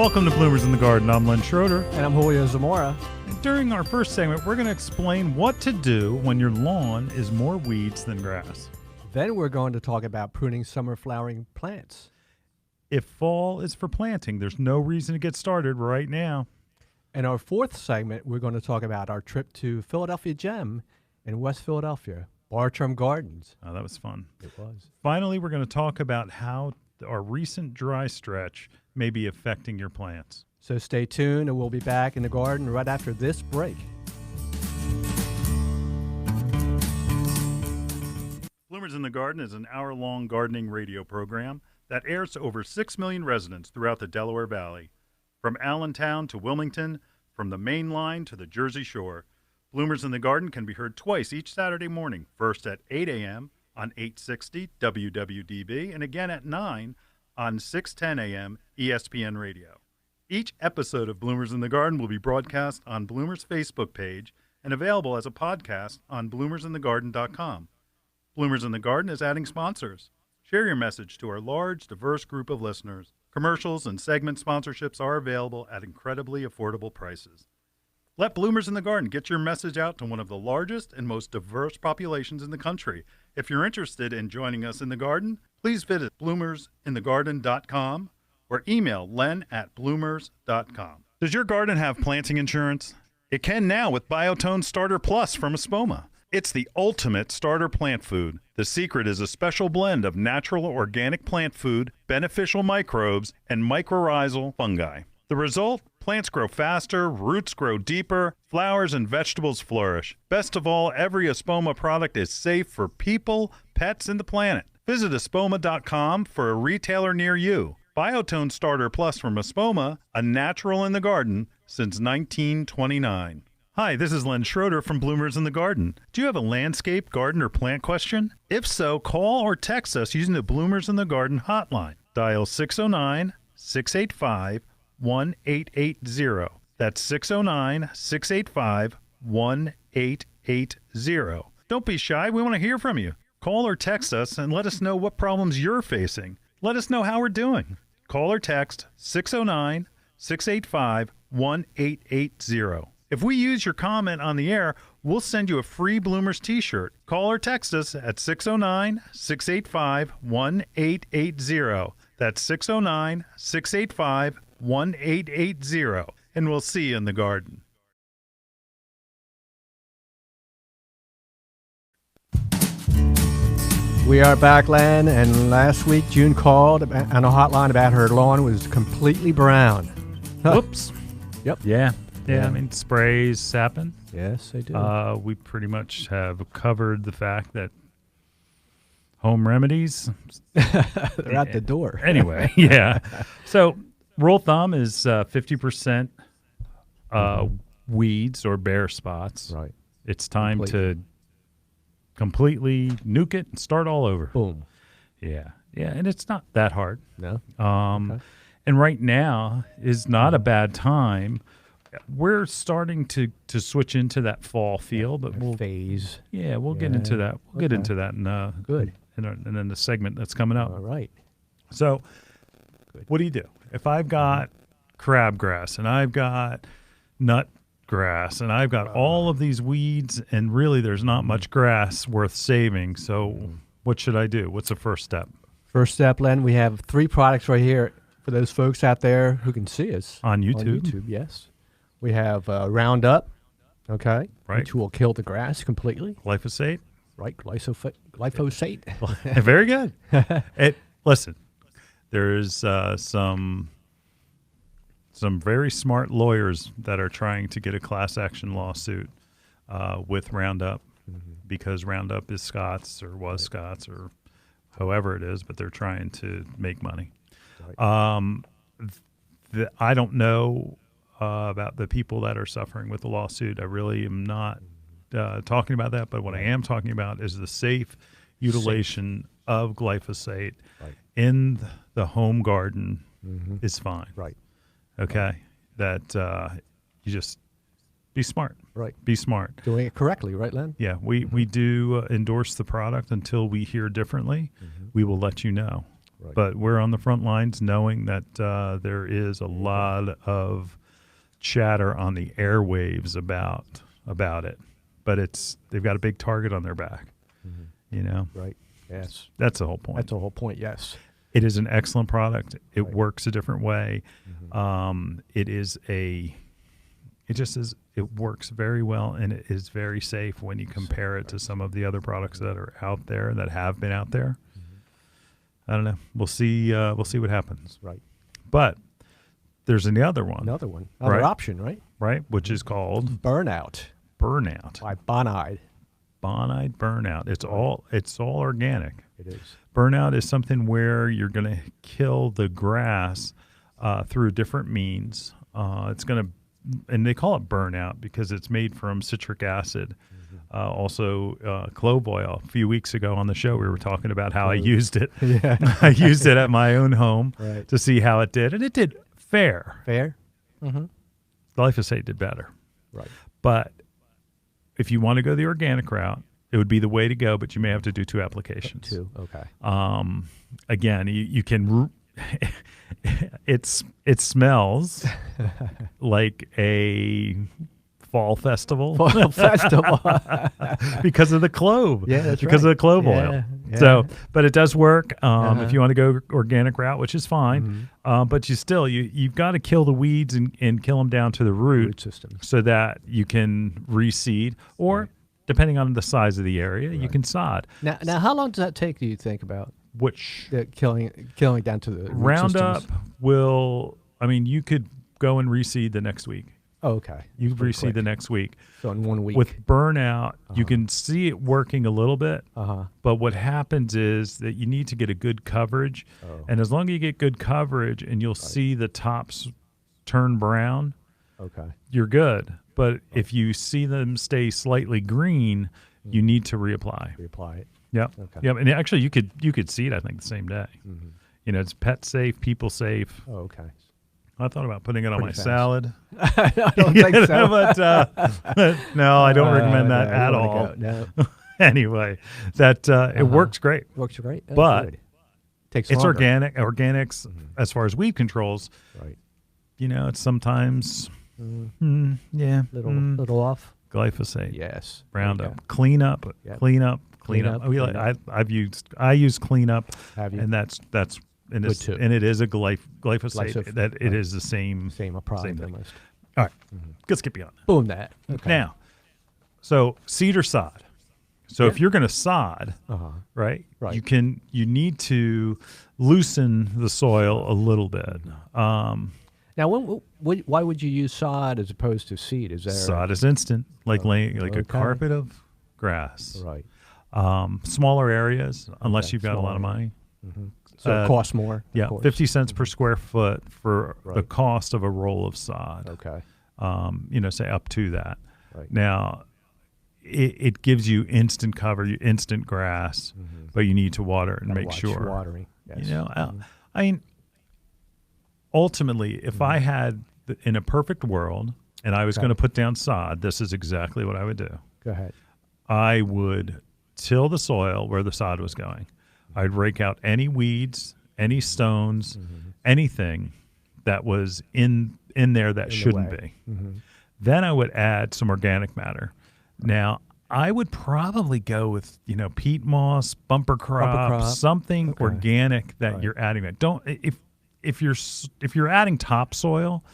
Welcome to Bloomers in the Garden. I'm Len Schroeder. And I'm Julio Zamora. And during our first segment, we're going to explain what to do when your lawn is more weeds than grass. Then we're going to talk about pruning summer flowering plants. If fall is for planting, there's no reason to get started right now. In our fourth segment, we're going to talk about our trip to Philadelphia Gem in West Philadelphia, Bartam Gardens. Oh, that was fun. It was. Finally, we're going to talk about how our recent dry stretch may be affecting your plants. So stay tuned, and we'll be back in the garden right after this break. Bloomers in the Garden is an hour-long gardening radio program that airs to over 6 million residents throughout the Delaware Valley. From Allentown to Wilmington, from the Main Line to the Jersey Shore, Bloomers in the Garden can be heard twice each Saturday morning, first at 8 a.m. on 860 WWDB and again at 9 on 610 a.m. ESPN Radio. Each episode of Bloomers in the Garden will be broadcast on Bloomers' Facebook page and available as a podcast on bloomersinthegarden.com. Bloomers in the Garden is adding sponsors. Share your message to our large, diverse group of listeners. Commercials and segment sponsorships are available at incredibly affordable prices. Let Bloomers in the Garden get your message out to one of the largest and most diverse populations in the country. If you're interested in joining us in the garden, please visit bloomersinthegarden.com or email len@bloomers.com. Does your garden have planting insurance? It can now with Biotone Starter Plus from Espoma. It's the ultimate starter plant food. The secret is a special blend of natural organic plant food, beneficial microbes, and mycorrhizal fungi. The result? Plants grow faster, roots grow deeper, flowers and vegetables flourish. Best of all, every Espoma product is safe for people, pets, and the planet. Visit espoma.com for a retailer near you. Biotone Starter Plus from Espoma, a natural in the garden since 1929. Hi, this is Len Schroeder from Bloomers in the Garden. Do you have a landscape, garden, or plant question? If so, call or text us using the Bloomers in the Garden hotline. Dial 609-685-1880. That's 609-685-1880. Don't be shy. We want to hear from you. Call or text us and let us know what problems you're facing. Let us know how we're doing. Call or text 609-685-1880. If we use your comment on the air, we'll send you a free Bloomers t-shirt. Call or text us at 609-685-1880. That's 609-685-1880. And we'll see you in the garden. We are back, Len, and last week June called on a hotline about her lawn was completely brown. Whoops. Yep. Yeah, I mean, sprays happen. Yes, they do. We pretty much have covered the fact that home remedies, they're out the door. Anyway, yeah. So rule of thumb is 50% weeds or bare spots. Right. It's time to completely nuke it and start all over. Boom. Yeah, and it's not that hard. No. Okay. And right now is not a bad time. We're starting to switch into that fall feel, but we'll phase. Yeah, we'll get into that. We'll get into that in good. And then the segment that's coming up. All right. So, what do you do if I've got crabgrass and I've got nut grass and I've got all of these weeds and really there's not much grass worth saving? So, what should I do? What's the first step? First step, Len, we have 3 products right here for those folks out there who can see us on YouTube. On YouTube, yes. We have Roundup, okay, right, which will kill the grass completely. Glyphosate, right? Glyphosate. Very good. Listen, there's some very smart lawyers that are trying to get a class action lawsuit with Roundup because Roundup is Scott's or was Scott's or however it is, but they're trying to make money. Right. I don't know about the people that are suffering with the lawsuit. I really am not talking about that, but what I am talking about is the safe utilization of glyphosate in the home garden is fine. Right. Okay. That you just be smart. Right. Be smart. Doing it correctly, right, Len? Yeah. We do endorse the product until we hear differently. We will let you know. Right. But we're on the front lines knowing that there is a lot of chatter on the airwaves about it. But they've got a big target on their back, you know? Right. Yes. That's the whole point. That's the whole point, yes. It is an excellent product. It Right. works a different way. It works very well, and it is very safe when you compare it to some of the other products that are out there, that have been out there. I don't know. We'll see what happens. Right. But there's another one. Another one. Another Right. option, right? Right? Which is called Burnout Burnout. by Bonide. Bonide Burnout. It's all organic. It is. Burnout is something where you're going to kill the grass through different means. It's going to, and they call it burnout because it's made from citric acid. Also, clove oil. A few weeks ago on the show, we were talking about how I used it. Yeah. I used it at my own home Right. to see how it did, and it did fair. Fair? Mm-hmm. Glyphosate did better. Right. But if you want to go the organic route, it would be the way to go, but you may have to do 2 applications. 2. Okay. Again, you can. It smells like a fall festival. Fall festival. Because of the clove. Yeah, that's because right. of the clove Yeah, oil. yeah. So, but it does work if you want to go organic route, which is fine. But you've got to kill the weeds and kill them down to the root system. so that you can reseed, or depending on the size of the area, you can sod. Now, how long does that take? Do you think about Which killing down to the root Roundup systems? will? I mean, you could go and reseed the next week. Oh, okay. You Pretty reseed quick. the next week. So in 1 week. With burnout, you can see it working a little bit. But what happens is that you need to get a good coverage. Oh. And as long as you get good coverage and you'll see the tops turn brown, Okay. you're good. But if you see them stay slightly green, you need to reapply. Reapply it. Yep. Okay. Yep. And actually, you could seed, I think, the same day. You know, it's pet safe, people safe. Oh, okay. I thought about putting it on my Pretty fast. salad. I don't think so. But no, I don't recommend that no, at you wanna all. go- No. Anyway, it works great. Works great. Oh, But good. Takes It's longer. organic. Organics, as far as weed controls, Right. you know, it's sometimes, Little off. glyphosate, Yes. Roundup, Okay. cleanup, Yep. clean up. Clean up. I use cleanup, Have you? and that's and Good it's too. and it is a glyphosate. Glyphosate, That it right. is the same. Same product thing. almost. All right, let's get beyond that. Boom that. Okay. Now, so seed or sod. So if you're going to sod, right, Right. you need to loosen the soil a little bit. Now, why would you use sod as opposed to seed? Is there Sod is instant, like laying like a okay. carpet of grass. Right. Smaller areas, unless Okay, you've got a lot of smaller money. So it costs more. of Yeah, course. 50 cents per square foot for the Right. cost of a roll of sod. Okay. You know, say up to that. Right. Now, it gives you instant cover, instant grass, but you need to water it and Gotta make watch sure. watering. Yes. You know, I mean, ultimately, if I had in a perfect world and I was Okay. going to put down sod, this is exactly what I would do. Go ahead. I would till the soil where the sod was going. I'd rake out any weeds, any stones, anything that was in there that shouldn't way. be. Then I would add some organic matter. Now, I would probably go with, you know, peat moss, bumper crop, something organic that you're adding. That don't if you're adding topsoil,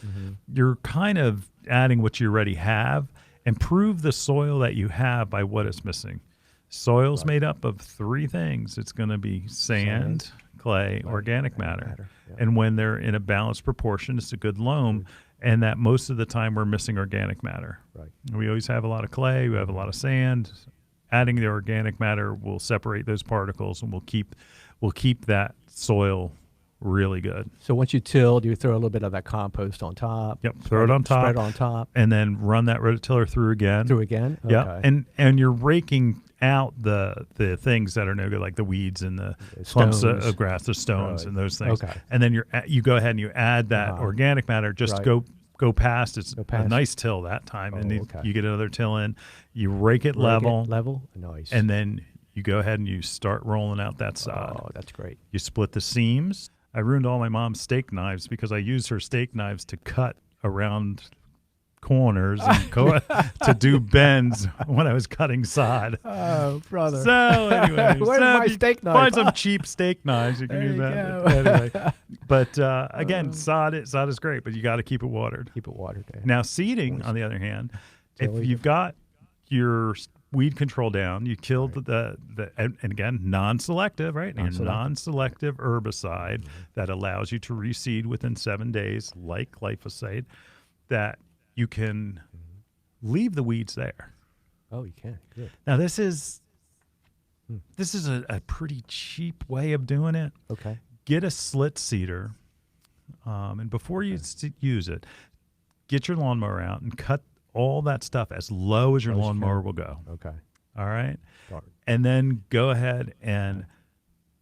you're kind of adding what you already have. Improve the soil that you have by what it's missing. Soil's made up of 3 things. It's going to be sand, clay, organic matter. Yeah. And when they're in a balanced proportion, it's a good loam. And that most of the time we're missing organic matter. Right. We always have a lot of clay. We have a lot of sand. Adding the organic matter will separate those particles, and we'll keep that soil really good. So once you tilled, you throw a little bit of that compost on top. Yep. Throw it on top. Spread on top. And then run that rototiller through again. Through again. Okay. Yeah. And you're raking out the things that are no good, like the weeds and the clumps stones. of grass, the stones and those things. Okay. And then you go ahead and you add that organic matter. Just Right. go past. It's past. a nice till that time, and okay. you get another till in. You rake it level, Level. Nice. and then you go ahead and you start rolling out that sod. Oh, that's great. You split the seams. I ruined all my mom's steak knives because I used her steak knives to cut around corners and to do bends when I was cutting sod. Oh, brother. So anyway, Where's my steak knife? Find some cheap steak knives. You can There use you that. go. Anyway, but again, sod is great, but you got to keep it watered. Keep it watered. Yeah. Now, seeding, on the other hand, if Tilly. you've got your weed control down, you killed the and again, non-selective, right? Non-selective. A non-selective herbicide that allows you to reseed within 7 days, like glyphosate, that you can leave the weeds there. Oh, you can. Good. Now, this is a pretty cheap way of doing it. Okay. Get a slit seeder, and before you use it, get your lawnmower out and cut all that stuff as low as your Low as you lawnmower can. will go. Okay. All right? Start. And then go ahead and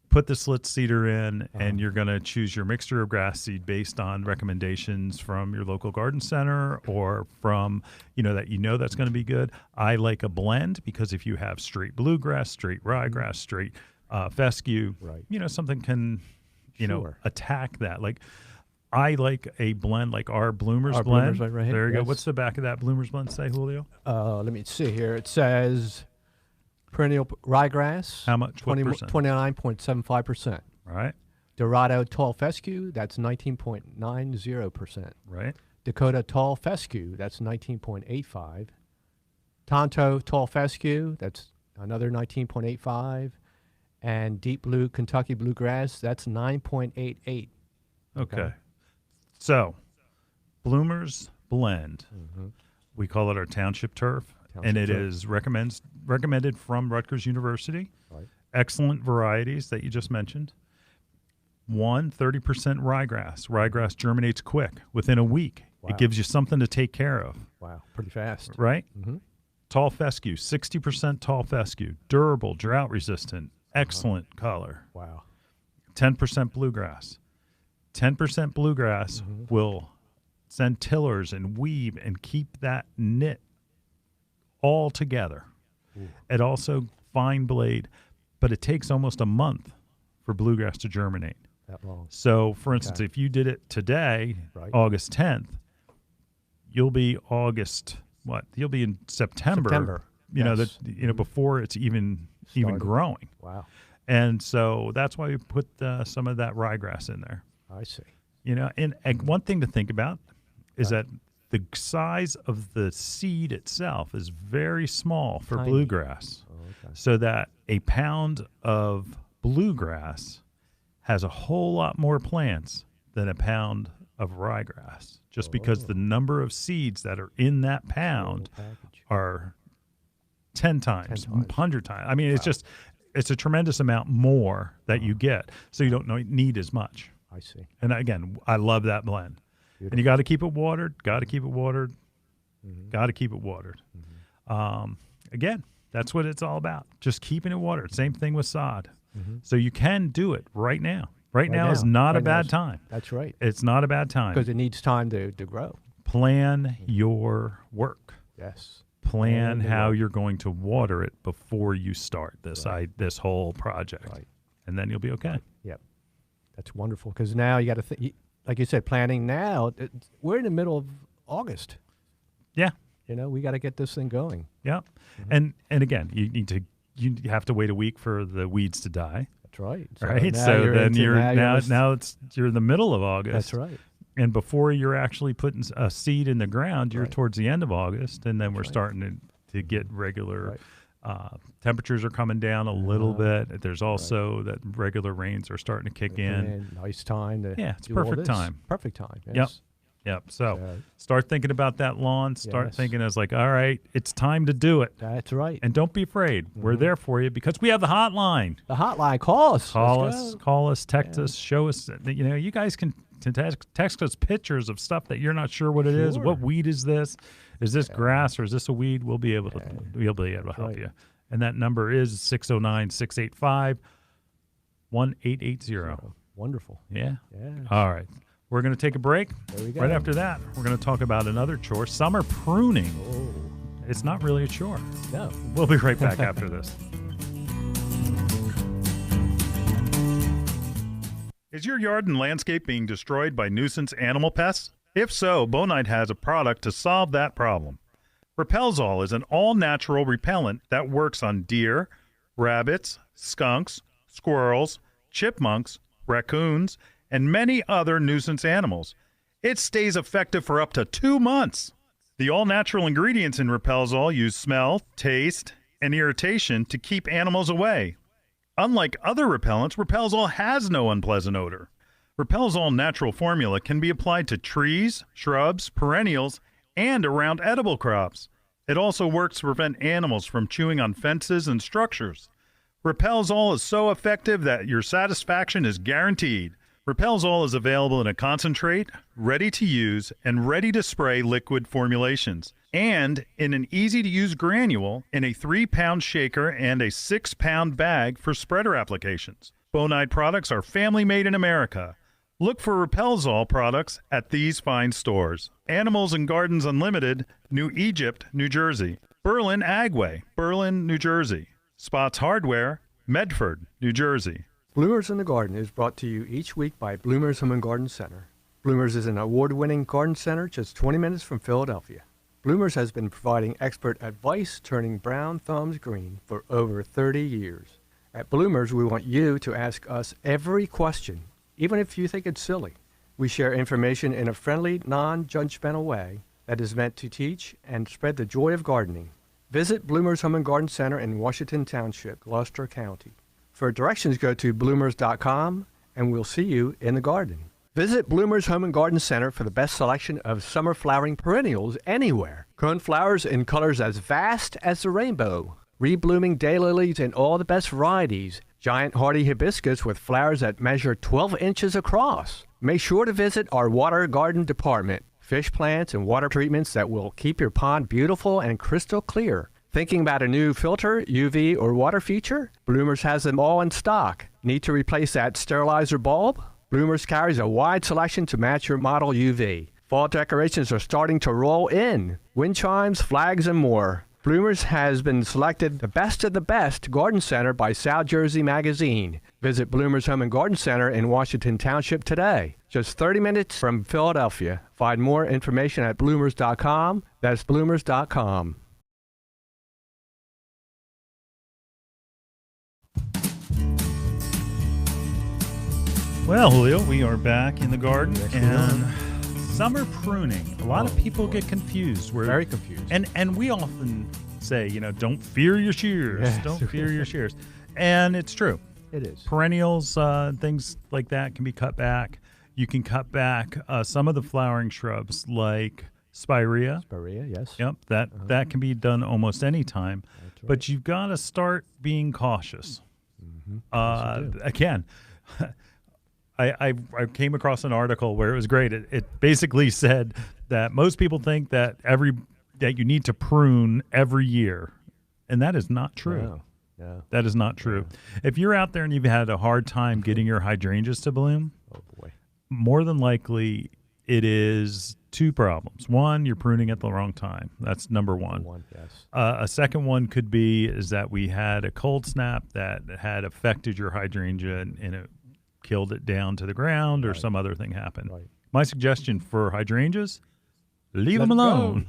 put the slit seeder in, and you're going to choose your mixture of grass seed based on recommendations from your local garden center or from, that's going to be good. I like a blend because if you have straight bluegrass, straight ryegrass, straight fescue, Right. something can, Sure. attack that. Like, I like a blend like our Bloomers Our blend. Bloomers right here, There you go. yes. What's the back of that Bloomers blend say, Julio? Let me see here. It says perennial ryegrass. How much? What percent? 29.75%. Right, Dorado tall fescue, that's 19.90%. right. Dakota tall fescue, that's 19.85. Tonto tall fescue, that's another 19.85. And deep blue Kentucky bluegrass, that's 9.88. Okay. So, Bloomers blend. Mm-hmm. We call it our township turf, and it is recommended from Rutgers University. Right. Excellent varieties that you just mentioned. 30% ryegrass. Ryegrass germinates quick, within a week. Wow. It gives you something to take care of, Wow, pretty fast. right? Mm-hmm. Tall fescue, 60% tall fescue, durable, drought resistant, excellent color. Wow. 10% bluegrass. 10% bluegrass will send tillers and weave and keep that knit all together. Ooh. It also fine blade, but it takes almost a month for bluegrass to germinate. That long. So, for instance, if you did it today, Right. August 10th, you'll be You'll be in September. Yes. Before it's even Started. growing. Wow. And so that's why we put some of that ryegrass in there. I see. And one thing to think about is that the size of the seed itself is very small for Tiny. bluegrass. Oh, okay. So that a pound of bluegrass has a whole lot more plants than a pound of ryegrass, just because the number of seeds that are in that pound Package. are 10 times, 10 times. 100 times. I mean, it's a tremendous amount more that you get, so you don't need as much. I see. And again, I love that blend. Beautiful. And you got to keep it watered. Got to keep it watered. Mhm. Got to keep it watered. Mm-hmm. Again, that's what it's all about. Just keeping it watered. Same thing with sod. Mm-hmm. So you can do it right now. Right now is not a bad time. That's right. It's not a bad time. Because it needs time to grow. Plan your work. Yes. Plan Plan the how work. you're going to water it before you start this whole project, Right. and then you'll be okay. Yep. That's wonderful. Because now you got to think, like you said, planning now. We're in the middle of August. Yeah, We got to get this thing going. yeah. And again, you have to wait a week for the weeds to die. That's right. Right. now So then into- you're in the middle of August. That's right. And before you're actually putting a seed in the ground, you're Right. towards the end of August, and then we're right. starting to get regular Right. temperatures are coming down a little bit. There's also that regular rains are starting to kick in. And nice time to Yeah, it's do all perfect this. time. Perfect time. Yes. Yep. So start thinking about that lawn. Start Yes. thinking as like, all right, it's time to do it. That's right. And don't be afraid. We're there for you because we have the hotline. The hotline, call us. Call us, text us, show us. You guys can text us pictures of stuff that you're not sure what it is. Sure. What weed is this? Is this grass or is this a weed? We'll be able to help right. you. And that number is 609-685-1880. Wonderful. Yeah. Yeah. All right. We're going to take a break. There we go. Right after that, we're going to talk about another chore, summer pruning. Oh, It's not really a chore. no. We'll be right back after this. Is your yard and landscape being destroyed by nuisance animal pests? If so, Bonide has a product to solve that problem. Repelzol is an all-natural repellent that works on deer, rabbits, skunks, squirrels, chipmunks, raccoons, and many other nuisance animals. It stays effective for up to 2 months. The all-natural ingredients in Repelzol use smell, taste, and irritation to keep animals away. Unlike other repellents, Repelzol has no unpleasant odor. Repelzol natural formula can be applied to trees, shrubs, perennials, and around edible crops. It also works to prevent animals from chewing on fences and structures. Repelzol is so effective that your satisfaction is guaranteed. Repelzol is available in a concentrate, ready-to-use, and ready-to-spray liquid formulations, and in an easy-to-use granule in a 3-pound shaker and a 6-pound bag for spreader applications. Bonide products are family-made in America. Look for Repelzol products at these fine stores. Animals and Gardens Unlimited, New Egypt, New Jersey. Berlin Agway, Berlin, New Jersey. Spots Hardware, Medford, New Jersey. Bloomers in the Garden is brought to you each week by Bloomers Home and Garden Center. Bloomers is an award-winning garden center just 20 minutes from Philadelphia. Bloomers has been providing expert advice turning brown thumbs green for over 30 years. At Bloomers, we want you to ask us every question, even if you think it's silly. We share information in a friendly, non-judgmental way that is meant to teach and spread the joy of gardening. Visit Bloomers Home and Garden Center in Washington Township, Gloucester County. For directions, go to bloomers.com, and we'll see you in the garden. Visit Bloomers Home and Garden Center for the best selection of summer flowering perennials anywhere. Cone flowers in colors as vast as the rainbow. Reblooming daylilies in all the best varieties. Giant hardy hibiscus with flowers that measure 12 inches across. Make sure to visit our water garden department. Fish plants and water treatments that will keep your pond beautiful and crystal clear. Thinking about a new filter, UV, or water feature? Bloomers has them all in stock. Need to replace that sterilizer bulb? Bloomers carries a wide selection to match your model UV. Fall decorations are starting to roll in. Wind chimes, flags, and more. Bloomers has been selected the best of the best garden center by South Jersey Magazine. Visit Bloomers Home and Garden Center in Washington Township today. Just 30 minutes from Philadelphia. Find more information at bloomers.com. That's bloomers.com. Well, Julio, we are back in the garden, Yes, we and summer pruning. A lot of people get confused. We're Very confused. And we often say, don't fear your shears. Yes. Don't fear your shears. And it's true. It is. Perennials, things like that can be cut back. You can cut back some of the flowering shrubs like spirea. Spirea, yes. Yep, that can be done almost any time. That's right. But you've got to start being cautious. Mm-hmm. Yes, you do. Again, I came across an article where it was great. It basically said that most people think that that you need to prune every year, and that is not true. No. That is not true. If you're out there and you've had a hard time getting your hydrangeas to bloom, Oh boy. more than likely it is two problems. One, you're pruning at the wrong time. That's number one. Yes. A second one could be is that we had a cold snap that had affected your hydrangea and it killed it down to the ground or Right. some other thing happened. Right. My suggestion for hydrangeas, leave Let them it alone.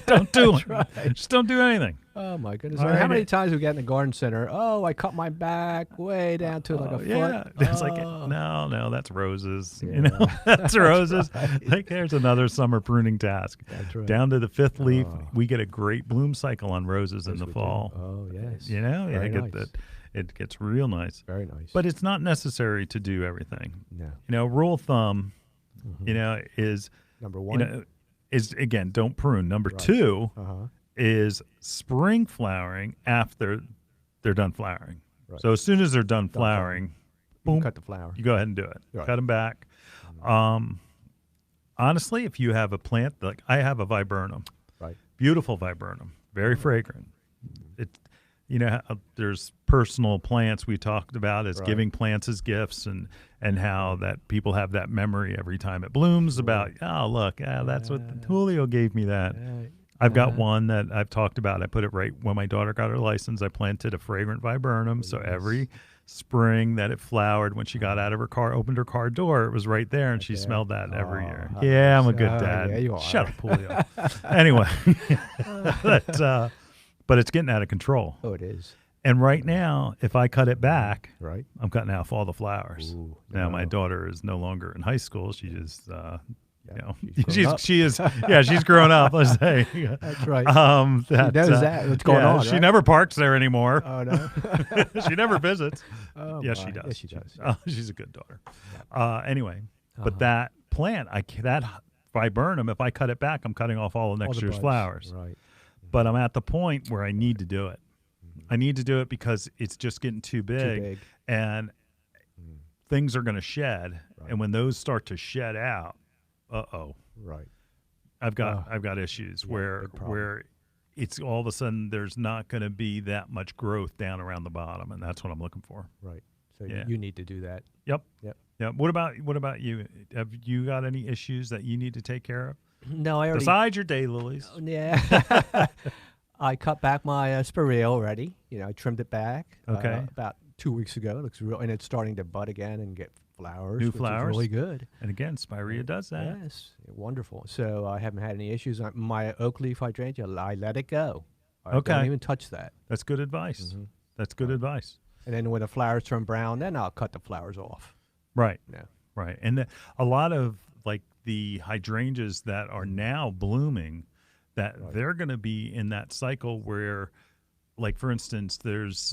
Don't do it. right. Just don't do anything. Oh my goodness! All How right. many times we get in the garden center? Oh, I cut my back way down to like a foot. Yeah, it's like Oh. no, that's roses. Yeah. That's roses. right. Like there's another summer pruning task. That's right. Down to the fifth leaf, Oh. we get a great bloom cycle on roses in Yes, the we do. fall. Oh yes. Yeah, Very nice. it gets real nice. Very nice. But it's not necessary to do everything. no. Rule of thumb, Mhm. is Number one. is again, don't prune. Number Right. two Uh-huh. is spring flowering after they're done flowering. Right. So as soon as they're done flowering, boom, Cut the flower. you go ahead and do it. Right. Cut them back. Mm-hmm. Honestly, if you have a plant, like I have a viburnum, Right. beautiful viburnum, very fragrant. It, how there's personal plants we talked about as Right. giving plants as gifts and how that people have that memory every time it blooms about, oh, look, that's what Julio gave me that. I've got one that I've talked about. I put it right when my daughter got her license. I planted a fragrant viburnum. So Yes. every spring that it flowered when she got out of her car, opened her car door. It was right there, and she smelled that every year. Yeah, I'm a good dad. Yeah, you are. Shut up, Julio. Anyway, but it's getting out of control. Oh, it is. And right now, if I cut it back, Right. I'm cutting off all the flowers. Ooh, Now, no. my daughter is no longer in high school. She is, She's grown up. she's grown up. Let's say. That's right. That, She knows that. What's going on, She right? never parks there anymore. Oh, no. She never visits. Oh, Yes, my. she does. Yes, she does. She's a good daughter. Anyway, Uh-huh. but that plant, if I burn them, if I cut it back, I'm cutting off all of All next the year's buds. flowers. Right. But I'm at the point where I need to do it. I need to do it because it's just getting too big, big. and things are going to shed. Right. And when those start to shed out, Right. I've got issues Yeah, where big problem. where it's all of a sudden there's not going to be that much growth down around the bottom, and that's what I'm looking for. Right. So Yeah. you need to do that. Yep. Yep. Yeah. What about you? Have you got any issues that you need to take care of No, I already. besides your daylilies? Yeah. I cut back my spirea already. I trimmed it back. Okay. About 2 weeks ago. It looks real, and it's starting to bud again and get flowers. New which is flowers? really good. And again, spirea does that. Yes, wonderful. So I haven't had any issues. My oak leaf hydrangea, I let it go. I Okay. don't even touch that. That's good advice. Mhm. That's good advice. And then when the flowers turn brown, then I'll cut the flowers off. Right. No. Right. And a lot of like the hydrangeas that are now blooming, that Right. they're going to be in that cycle where, like, for instance, there's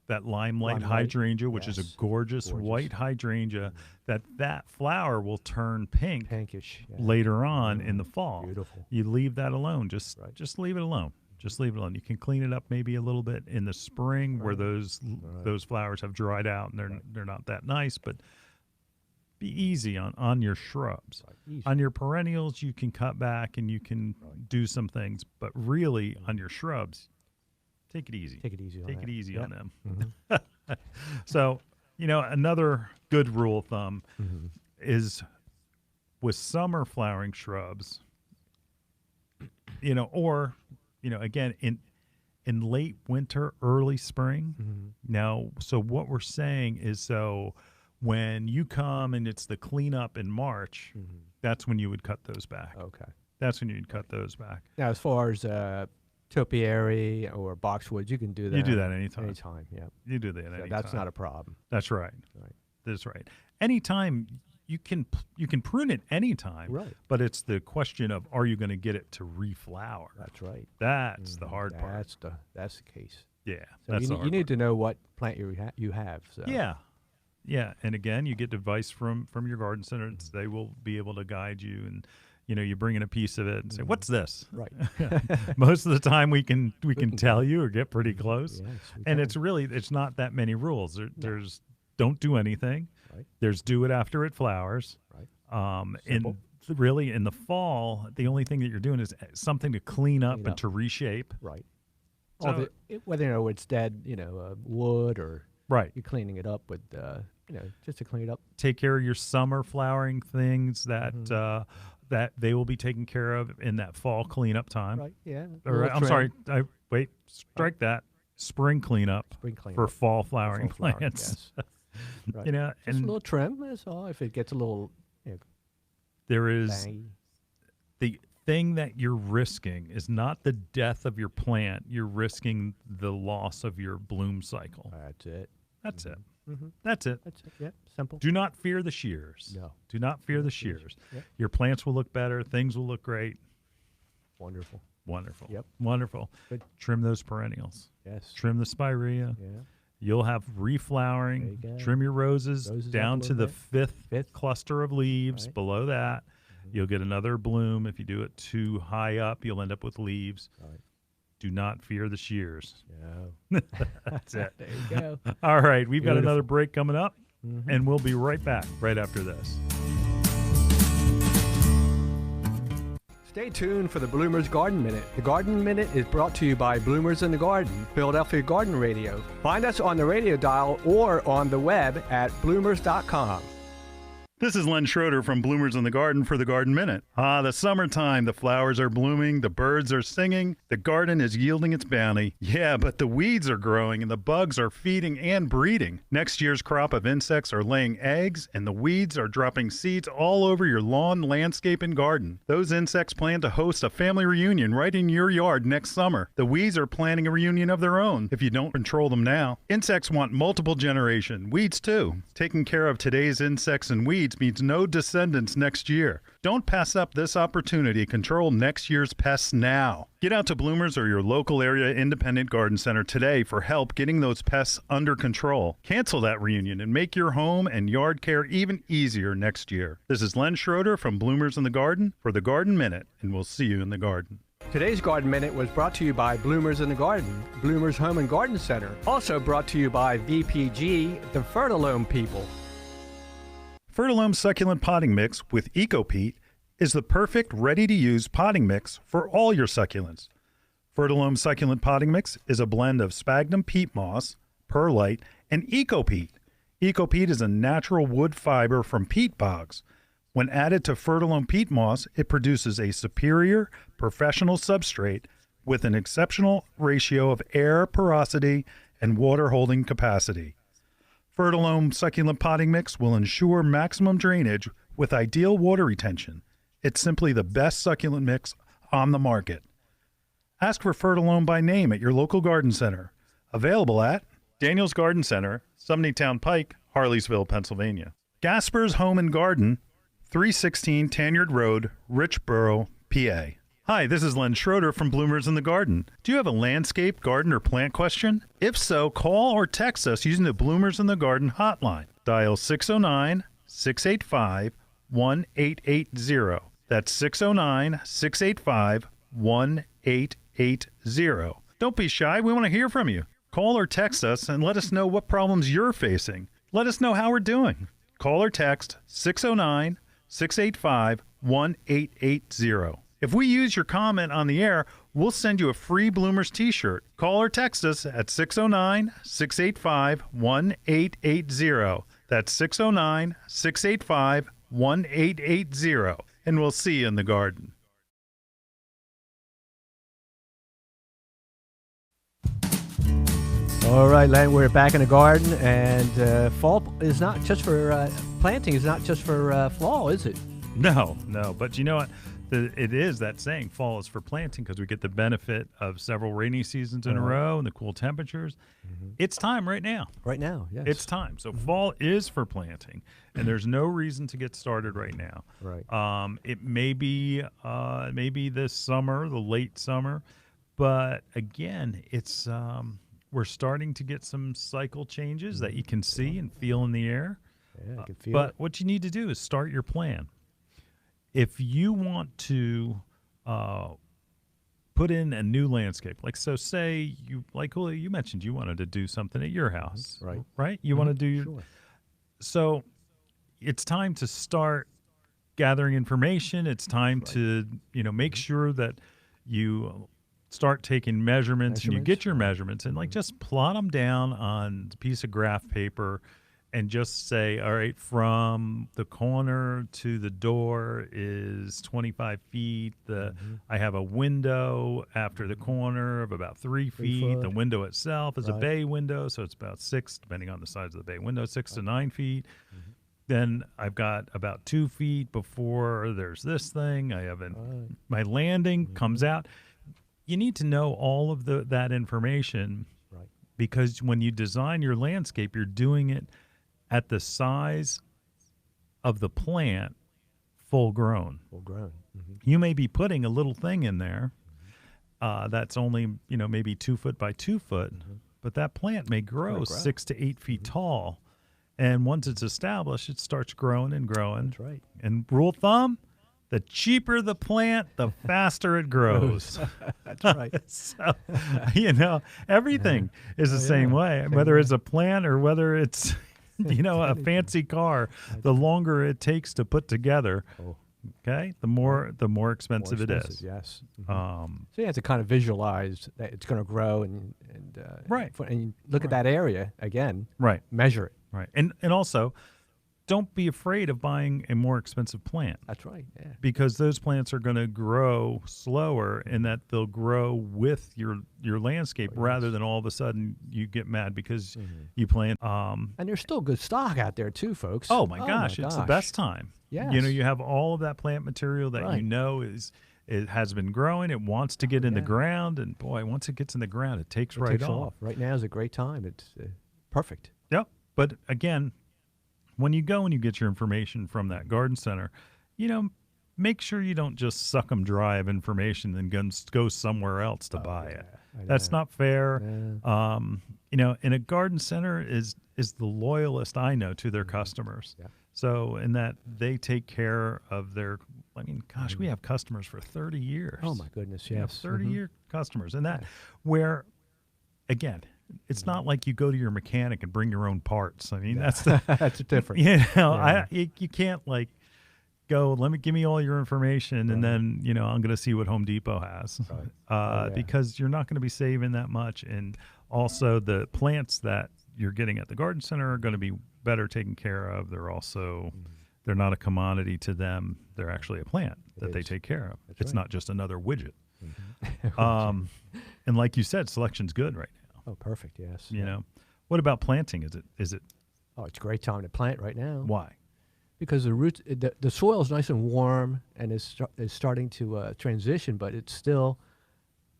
that limelight Limelight, hydrangea, which is yes. a gorgeous Gorgeous. white hydrangea, that flower will turn pink Pinkish. Yeah. later on in the fall. Beautiful. You leave that alone. Just Right. just leave it alone. Just leave it alone. You can clean it up maybe a little bit in the spring where Right. those flowers have dried out and they're not that nice, but be easy on your shrubs. Right. Easy. On your perennials, you can cut back and you can do some things, but really on your shrubs, take it easy. Take it easy on Take that. it easy on them. Mhm. So, another good rule of thumb Mhm. is with summer flowering shrubs, or, again, in late winter, early spring. Mhm. Now, so what we're saying is, so when you come and it's the cleanup in March, Mhm. that's when you would cut those back. Okay. That's when you'd cut those back. Now, as far as topiary or boxwoods, you can do that. You do that anytime. Anytime, yeah. You do that So anytime. that's not a problem. That's right. Right. That's right. Anytime you can prune it anytime, Right. but it's the question of, are you going to get it to reflower? That's right. That's the Mhm. hard part. That's the case. Yeah, So that's you, the you hard need part. to know what plant you have. So. Yeah, and again, you get advice from your garden center. They will be able to guide you, and you bring in a piece of it and say, "What's this?" Right. Most of the time, we can tell you or get pretty close, Yes, we and can. it's not that many rules. There's don't do anything. Right. There's do it after it flowers. Right. In really in the fall, the only thing that you're doing is something to clean up Clean and up. to reshape. Right. So- Whether it's dead, wood or Right. you're cleaning it up with, just to clean it up. Take care of your summer flowering things that Mhm. that they will be taken care of in that fall cleanup time. Right. Yeah. a Or little I'm sorry, trim, strike that. Spring cleanup Spring cleanup for fall flowering fall flowering, plants. yes. Right. Just Just a and little trim. That's all. If it gets a little there is bangy. the thing that you're risking is not the death of your plant. You're risking the loss of your bloom cycle. That's it. That's it. Mm-hmm. That's it. That's it. Yeah. Simple. Do not fear the shears. No. Do not fear the fear the shears. Yep. Your plants will look better. Things will look great. Wonderful. Wonderful. Yep. Wonderful. Good. Trim those perennials. Yes. Trim the spirea. Yeah. You'll have reflowering. There you go. Trim your roses, Roses up down a to little the bit. fifth cluster of leaves. Right. Below that, Mhm. you'll get another bloom. If you do it too high up, you'll end up with leaves. Right. Do not fear the shears. No. That's it. There you go. All right, we've got Beautiful. another break coming up, Mhm. and we'll be right back right after this. Stay tuned for the Bloomers Garden Minute. The Garden Minute is brought to you by Bloomers in the Garden, Philadelphia Garden Radio. Find us on the radio dial or on the web at bloomers.com. This is Len Schroeder from Bloomers in the Garden for the Garden Minute. The summertime, the flowers are blooming, the birds are singing, the garden is yielding its bounty. Yeah, but the weeds are growing and the bugs are feeding and breeding. Next year's crop of insects are laying eggs and the weeds are dropping seeds all over your lawn, landscape, and garden. Those insects plan to host a family reunion right in your yard next summer. The weeds are planning a reunion of their own if you don't control them now. Insects want multiple generation, weeds too. Taking care of today's insects and weeds means no descendants next year. Don't pass up this opportunity. Control next year's pests now. Get out to Bloomers or your local area independent garden center today for help getting those pests under control. Cancel that reunion and make your home and yard care even easier next year. This is Len Schroeder from Bloomers in the Garden for the Garden Minute, and we'll see you in the garden. Today's Garden Minute was brought to you by Bloomers in the Garden, Bloomers Home and Garden Center. Also brought to you by BPG, the Fertilome people. Fertilome Succulent Potting Mix with EcoPeat is the perfect ready-to-use potting mix for all your succulents. Fertilome Succulent Potting Mix is a blend of sphagnum peat moss, perlite, and EcoPeat. EcoPeat is a natural wood fiber from peat bogs. When added to Fertilome peat moss, it produces a superior professional substrate with an exceptional ratio of air porosity and water holding capacity. Fertilome Succulent Potting Mix will ensure maximum drainage with ideal water retention. It's simply the best succulent mix on the market. Ask for Fertilome by name at your local garden center. Available at Daniel's Garden Center, Sumneytown Pike, Harleysville, Pennsylvania. Gasper's Home and Garden, 316 Tanyard Road, Richboro, PA. Hi, this is Len Schroeder from Bloomers in the Garden. Do you have a landscape, garden, or plant question? If so, call or text us using the Bloomers in the Garden hotline. Dial 609-685-1880. That's 609-685-1880. Don't be shy. We want to hear from you. Call or text us and let us know what problems you're facing. Let us know how we're doing. Call or text 609-685-1880. If we use your comment on the air, we'll send you a free Bloomers t-shirt. Call or text us at 609-685-1880. That's 609-685-1880. And we'll see you in the garden. All right, Len, we're back in the garden, and fall is not just for planting, is not just for fall, is it? No, but you know what? It is that saying, fall is for planting, because we get the benefit of several rainy seasons in a row and the cool temperatures. Mm-hmm. It's time right now. Right now, yes. It's time. So fall is for planting, and there's no reason to get started right now. Right. It may be this summer, the late summer, but again, it's we're starting to get some cycle changes that you can see and feel in the air. Yeah, I can feel but it. what you need to do is start your plan. If you want to put in a new landscape, like, so say you, like you mentioned, you wanted to do something at your house, right? You want to do your, so it's time to start gathering information. It's time to, make sure that you start taking measurements and you get your measurements and just plot them down on a piece of graph paper. And just say, all right, from the corner to the door is 25 feet. I have a window after the corner of about 3 feet. The window itself is a bay window, so it's about 6, depending on the size of the bay window, 6 to 9 feet. Then I've got about 2 feet before there's this thing. I have my landing comes out. You need to know all of that information, because when you design your landscape, you're doing it at the size of the plant, full grown. You may be putting a little thing in there that's only, maybe 2 foot by 2 foot, but that plant may grow 6 to 8 feet tall. And once it's established, it starts growing and growing. That's right. And rule of thumb, the cheaper the plant, the faster it grows. That's right. So, everything is the same way, whether it's a plant or whether it's a fancy car. The longer it takes to put together, okay, the more expensive it is. Yes. So you have to kind of visualize that it's going to grow and right, and you look at that area again. Right. Measure it. Right. And also, don't be afraid of buying a more expensive plant. That's right. Yeah. Because those plants are going to grow slower, and that they'll grow with your landscape rather than all of a sudden you get mad because you plant. And there's still good stock out there too, folks. Oh my gosh, it's the best time. Yes. You have all of that plant material that it has been growing. It wants to get in the ground, and boy, once it gets in the ground, it takes off. Right now is a great time. It's perfect. Yep. But again, when you go and you get your information from that garden center, make sure you don't just suck them dry of information and go somewhere else to buy it. That's not fair. Yeah. And a garden center is the loyalist I know to their customers. Yeah. So in that they take care of their, we have customers for 30 years. Oh my goodness, yes. 30-year customers. And that where, again, it's not like you go to your mechanic and bring your own parts. That's that's different. You can't go, give me all your information and then, I'm going to see what Home Depot has. Right. Because you're not going to be saving that much. And also the plants that you're getting at the garden center are going to be better taken care of. They're also, they're not a commodity to them. They're actually a plant that they take care of. It's not just another widget. And like you said, selection's good right now. Oh, perfect. Yes. What about planting? Is it? Oh, it's a great time to plant right now. Why? Because the soil is nice and warm and is starting to transition, but it's still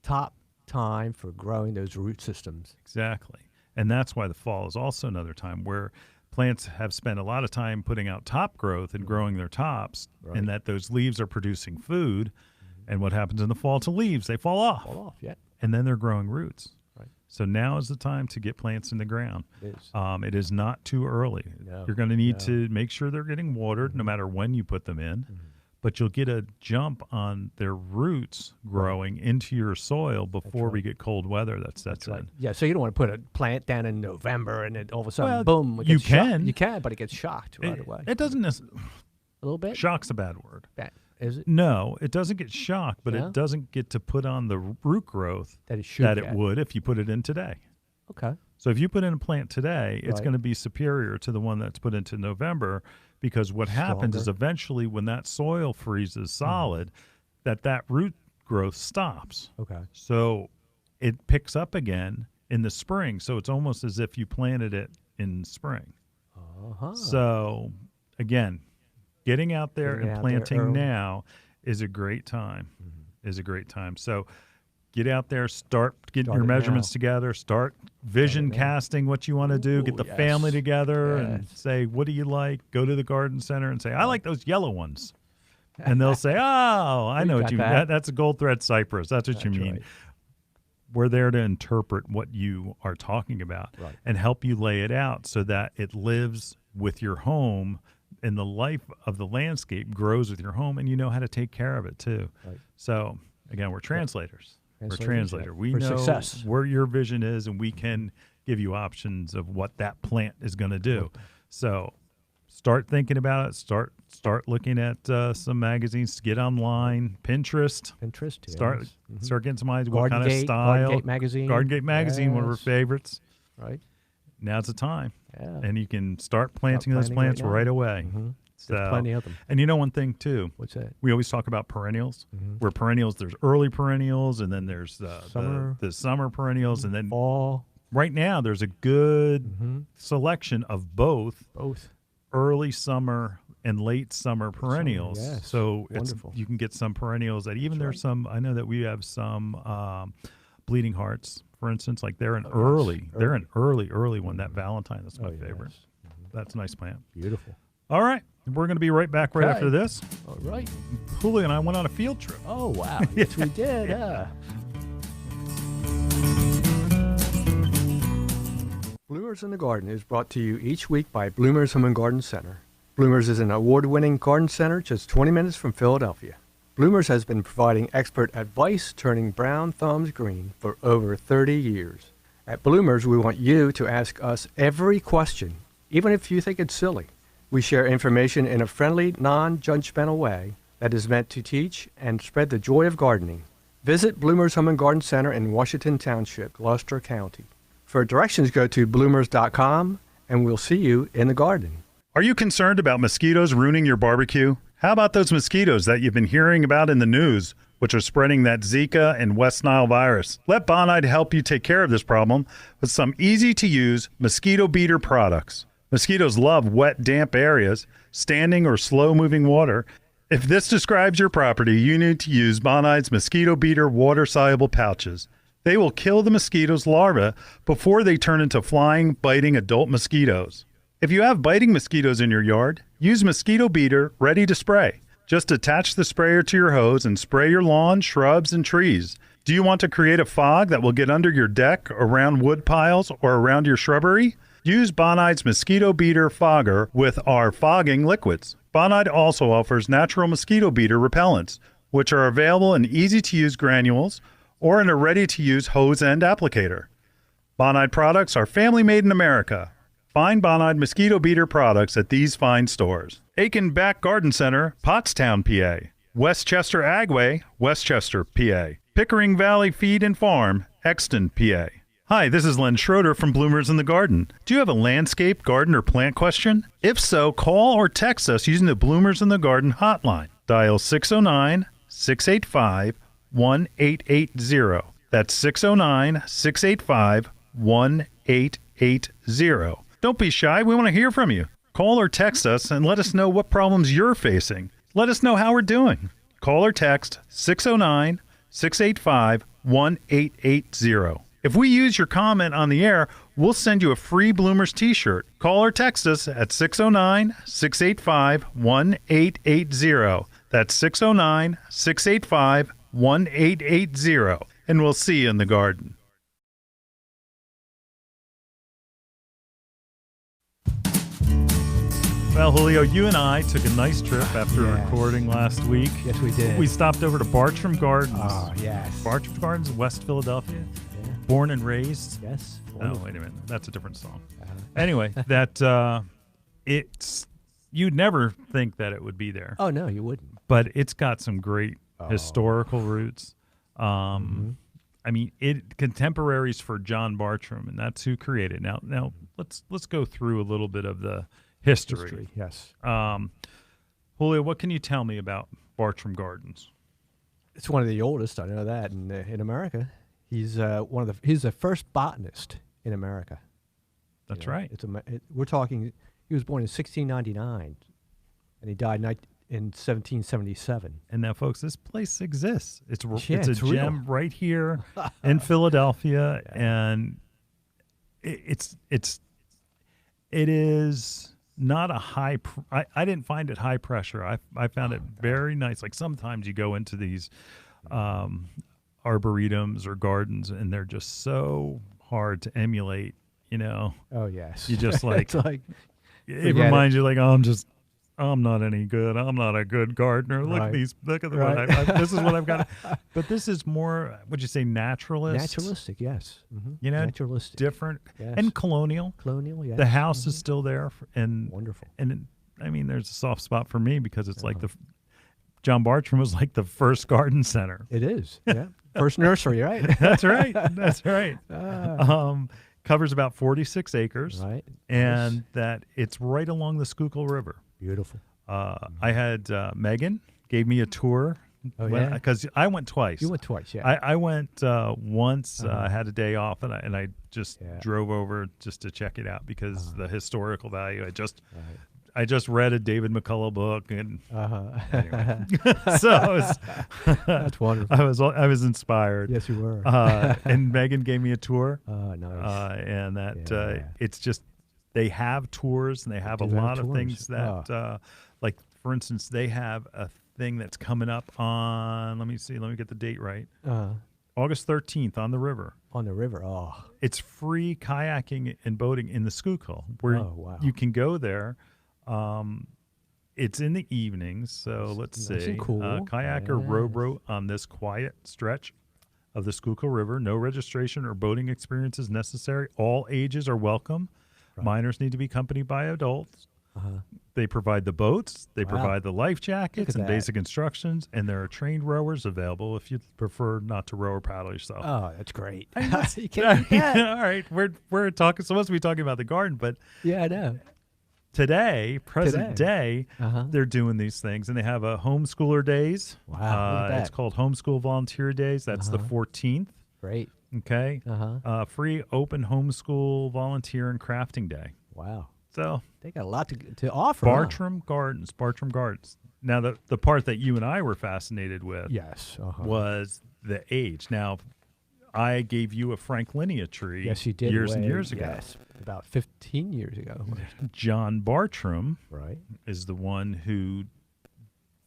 top time for growing those root systems. Exactly. And that's why the fall is also another time where plants have spent a lot of time putting out top growth and growing their tops, and that those leaves are producing food. And what happens in the fall to leaves? They fall off. Yeah. And then they're growing roots. Right. So now is the time to get plants in the ground. It is. It is not too early. No, You're going to need to make sure they're getting watered no matter when you put them in. But you'll get a jump on their roots growing into your soil before we get cold weather that sets in. Yeah, so you don't want to put a plant down in November and then all of a sudden, boom. You can. You can, but it gets shocked right away. It doesn't necessarily. A little bit? Shock's a bad word. Is it? No, it doesn't get shocked, but it doesn't get to put on the root growth that it would if you put it in today. Okay. So if you put in a plant today, it's going to be superior to the one that's put into November, because what happens is eventually when that soil freezes solid, that root growth stops. Okay. So it picks up again in the spring. So it's almost as if you planted it in spring. So again, getting out there and planting now is a great time. So get out there, start getting your measurements together, start vision casting what you want to do, get the family together and say, what do you like? Go to the garden center and say, I like those yellow ones. And they'll say, oh, I know what you mean. That's a gold thread cypress. That's what you mean. Right. We're there to interpret what you are talking about and help you lay it out so that it lives with your home and the life of the landscape grows with your home, and you know how to take care of it too. Right. So again, we're translators. We're translator. We know where your vision is, and we can give you options of what that plant is going to do. So start thinking about it. Start looking at some magazines. Get online. Pinterest. Start getting some ideas. What kind of style? Garden Gate magazine. Garden Gate magazine, one of our favorites. Right. Now's the time. Yeah. And you can start planting those plants right away. So, there's plenty of them. And you know one thing too. What's that? We always talk about perennials. Where perennials, there's early perennials, and then there's the summer perennials, and then fall. Right now, there's a good selection of both early summer and late summer perennials. Yes. So you can get some perennials that even there's some. I know that we have some bleeding hearts, for instance. Like they're an early one. That Valentine, that's my favorite. That's a nice plant. Beautiful. All right. We're going to be right back right after this. All right. Julio and I went on a field trip. Oh, wow. Yes, we did. Bloomers in the Garden is brought to you each week by Bloomers Home and Garden Center. Bloomers is an award-winning garden center just 20 minutes from Philadelphia. Bloomers has been providing expert advice turning brown thumbs green for over 30 years. At Bloomers, we want you to ask us every question, even if you think it's silly. We share information in a friendly, non-judgmental way that is meant to teach and spread the joy of gardening. Visit Bloomers Home and Garden Center in Washington Township, Gloucester County. For directions, go to bloomers.com, and we'll see you in the garden. Are you concerned about mosquitoes ruining your barbecue? How about those mosquitoes that you've been hearing about in the news, which are spreading that Zika and West Nile virus? Let Bonide help you take care of this problem with some easy-to-use mosquito beater products. Mosquitoes love wet, damp areas, standing or slow-moving water. If this describes your property, you need to use Bonide's mosquito beater water-soluble pouches. They will kill the mosquitoes' larvae before they turn into flying, biting adult mosquitoes. If you have biting mosquitoes in your yard, use mosquito beater ready to spray. Just attach the sprayer to your hose and spray your lawn, shrubs, and trees. Do you want to create a fog that will get under your deck, around wood piles, or around your shrubbery? Use Bonide's mosquito beater fogger with our fogging liquids. Bonide also offers natural mosquito beater repellents, which are available in easy-to-use granules or in a ready-to-use hose end applicator. Bonide products are family-made in America. Find Bonide mosquito beater products at these fine stores. Aiken Back Garden Center, Pottstown, PA. Westchester Agway, Westchester, PA. Pickering Valley Feed and Farm, Exton, PA. Hi, this is Len Schroeder from Bloomers in the Garden. Do you have a landscape, garden, or plant question? If so, call or text us using the Bloomers in the Garden hotline. Dial 609-685-1880. That's 609-685-1880. Don't be shy. We want to hear from you. Call or text us and let us know what problems you're facing. Let us know how we're doing. Call or text 609-685-1880. If we use your comment on the air, we'll send you a free Bloomers t-shirt. Call or text us at 609-685-1880. That's 609-685-1880. And we'll see you in the garden. Well, Julio, you and I took a nice trip after recording last week. Yes, we did. We stopped over to Bartram Gardens. Oh, yes. Bartram Gardens, West Philadelphia. Yeah. Born and raised. Yes. Oh, wait a minute. That's a different song. Anyway, you'd never think that it would be there. Oh, no, you wouldn't. But it's got some great historical roots. I mean, contemporaries for John Bartram, and that's who created it. Now let's go through a little bit of the history. Yes. Julio, what can you tell me about Bartram Gardens? It's one of the oldest, I know that, in America. He's he's the first botanist in America. That's right. We're talking, he was born in 1699, and he died in 1777. And now, folks, this place exists. It's a real gem right here in Philadelphia, and it is not a high. I didn't find it high pressure. I found it very nice. Like sometimes you go into these arboretums or gardens, and they're just so hard to emulate. You know. Oh yes. You just like. It's like it reminds you like, oh, I'm not any good. I'm not a good gardener. Look at these. Look at the one. This is what I've got. But this is more. Would you say naturalist? Naturalistic, yes. Mm-hmm. You know, naturalistic, different, yes. And colonial. Colonial, yes. The house is still there, and wonderful. And I mean, there's a soft spot for me because it's like John Bartram was like the first garden center. It is. Yeah. First nursery, right? That's right. That's right. Covers about 46 acres. Right. And that it's right along the Schuylkill River. Beautiful. I had Megan gave me a tour. Oh, yeah? Because I went twice. You went twice, yeah. I went once. I had a day off, and I just drove over just to check it out because the historical value. I just read a David McCullough book, and anyway. So that's wonderful. I was inspired. Yes, you were. And Megan gave me a tour. Nice. And it's just they have tours, and they have a lot of things that, like for instance, they have a thing that's coming up on. Let me get the date right. August 13th on the river. On the river. Oh, it's free kayaking and boating in the Schuylkill, where you can go there. It's in the evenings, so let's see. Cool. Kayak or rowboat on this quiet stretch of the Schuylkill River. No registration or boating experience is necessary. All ages are welcome. Right. Minors need to be accompanied by adults. They provide the boats. They provide the life jackets and basic instructions, and there are trained rowers available if you prefer not to row or paddle yourself. Oh, that's great. You can't beat that. All right, we're supposed to be talking about the garden, but yeah, I know. today, present day, Uh-huh. they're doing these things, and they have a homeschooler days. Wow, look at It's that. called Homeschool Volunteer Days. That's the 14th. Great. Okay. Uh-huh. Free open homeschool volunteer and crafting day. Wow. So They got a lot to offer. Huh? Bartram Gardens. Now, the part that you and I were fascinated with Yes. Uh-huh. was the age. Now, I gave you a Franklinia tree Yes, you did. years and years ago. Yes, about 15 years ago. John Bartram Right. is the one who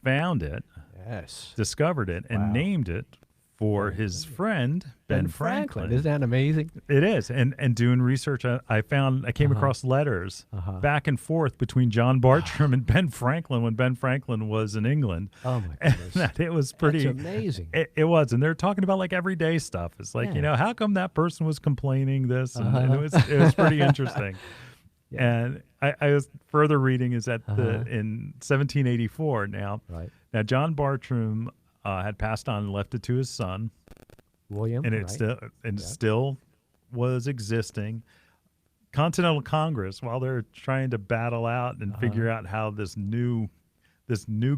found it, Yes. discovered it, and Wow. named it for his friend Ben Franklin. Isn't that amazing? It is, and doing research, I came across letters back and forth between John Bartram and Ben Franklin when Ben Franklin was in England. Oh my And goodness. that it was pretty That's amazing. It was, and they're talking about like everyday stuff. It's like, Yeah. how come that person was complaining this, and it was pretty interesting. Yeah. And I was further reading is that in 1784 now John Bartram had passed on and left it to his son, William. and right? still was existing. Continental Congress, while they're trying to battle out and figure out how this new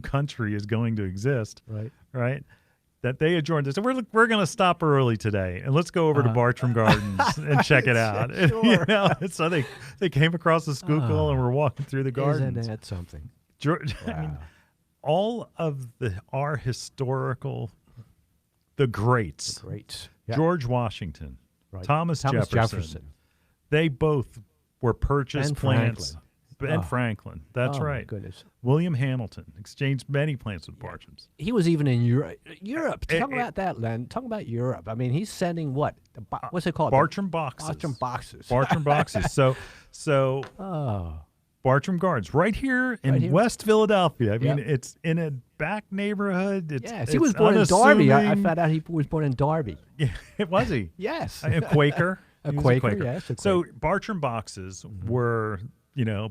country is going to exist, right? That they adjourned and said, we're going to stop early today, and let's go over to Bartram Gardens and check it out. Sure. And so they came across the Schuylkill and were walking through the gardens. Isn't that something? George, I mean, all of our historical, the greats, Great. Yeah. George Washington, Right. Thomas Jefferson, they both were purchased Ben plants. Franklin. Ben Franklin, that's Oh, my right. goodness. William Hamilton exchanged many plants with Bartrams. He was even in Europe. Talk it- about that, Len. Talk about Europe. I mean, he's sending what? What's it called? Bartram boxes. Bartram boxes. Bartram boxes. So Oh. Bartram Gardens, right here in Right here. West Philadelphia. I mean, Yep. it's in a back neighborhood. Yes, he was born in Derby. I found out he was born in Derby. Yeah, was he? Yes. A Quaker. A He was Quaker, yes, a So Bartram boxes were,